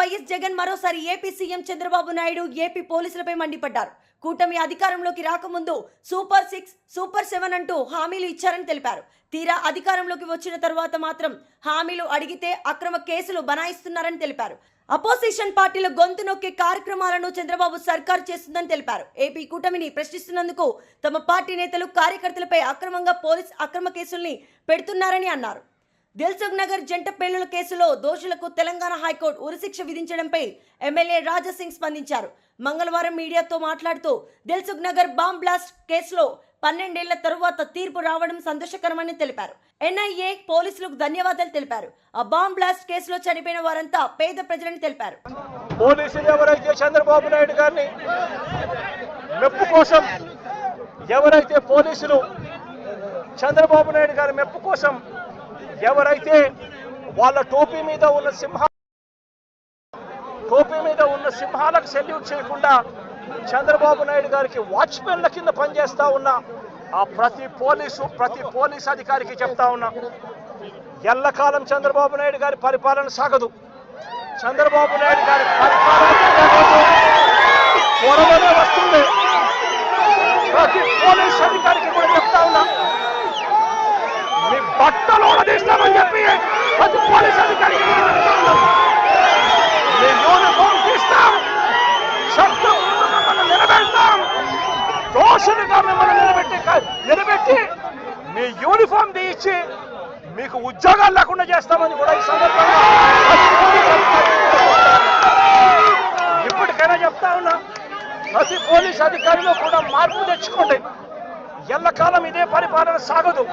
YS Jagan మరోసారి AP CM Chandrababu Naidu AP పోలీసులపై మండిపడ్డారు. కూటమి అధికారంలోకి రాకముందు సూపర్ 6, సూపర్ 7 అంటూ హామీలు ఇచ్చారని తెలిపారు. తీరా అధికారంలోకి వచ్చిన తర్వాత మాత్రం హామీలు అడిగితే అక్రమ కేసులు బనాయిస్తున్నారని తెలిపారు. అపోజిషన్ పార్టీల గొంతు నొక్కే కార్యక్రమాలను చంద్రబాబు సర్కార్ చేస్తుందని తెలిపారు. ఏపీ కూటమిని ప్రశ్నిస్తున్నందుకు తమ పార్టీ నేతలు కార్యకర్తలపై అక్రమ కేసుల్ని పెడుతున్నారని అన్నారు. దిల్సుఖ్ నగర్ జంట పేలుళ్ల కేసులో దోషులకు తెలంగాణ హైకోర్టు ఉరిశిక్ష విధించడంపై ఎమ్మెల్యే రాజాసింగ్ స్పందించారు. మంగళవారం మీడియాతో మాట్లాడుతూ దిల్సుఖ్ నగర్ బాంబ్ బ్లాస్ట్ కేసులో 12 ఏళ్ల తరువాత తీర్పు రావడం సంతోషకరమని తెలిపారు. ఎన్ఐఏ పోలీసులకు ధన్యవాదాలు తెలిపారు. ఆ బాంబ్ బ్లాస్ట్ కేసులో చనిపోయిన వారంతా పేద ప్రజలని తెలిపారు. పోలీసులు ఎవరైతే చంద్రబాబు నాయుడు గారిని మెప్పు కోసం ఎవరైతే పోలీసులు చంద్రబాబు నాయుడు గారి మెప్పు కోసం ఎవరైతే వాళ్ళ టోపీ మీద ఉన్న సింహాలకు సెల్యూట్ చేయకుండా చంద్రబాబు నాయుడు గారికి వాచ్మెన్ల కింద పనిచేస్తా ఉన్న ఆ ప్రతి పోలీస్ అధికారికి చెప్తా ఉన్నా, ఎల్లకాలం చంద్రబాబు నాయుడు గారి పరిపాలన సాగదు. చంద్రబాబు నాయుడు గారి పరిపాలన త్వరలోనే వస్తుంది. ప్రతి పోలీస్ అధికారికి కూడా చెప్తా ఉన్నా, మీ బట్టలు తీస్తామని చెప్పి ప్రతి పోలీస్ అధికారికి మీ యూనిఫామ్ తీస్తాం, శబ్దం మిమ్మల్ని నిలబెడతాం, దోషులుగా మిమ్మల్ని నిలబెట్టి మీ యూనిఫామ్ తీయించి మీకు ఉద్యోగాలు లేకుండా చేస్తామని కూడా ఈ సందర్భంగా ఇప్పటికైనా చెప్తా ఉన్నా, ప్రతి పోలీస్ అధికారిలో కూడా మార్పు తెచ్చుకోండి. ఎల్లకాలం ఇదే పరిపాలన సాగదు.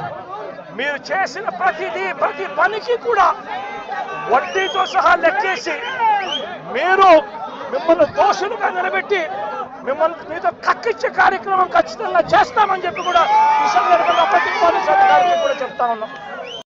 మీరు చేసిన ప్రతి పనికి కూడా వడ్డీతో సహా లెక్కేసి మిమ్మల్ని దోషులుగా నిలబెట్టి మీతో కక్కిచ్చే కార్యక్రమం ఖచ్చితంగా చేస్తామని చెప్పి కూడా ఈ సందర్భంగా ప్రతి పోలీస్ అధికారికి కూడా చెప్తా ఉన్నాం.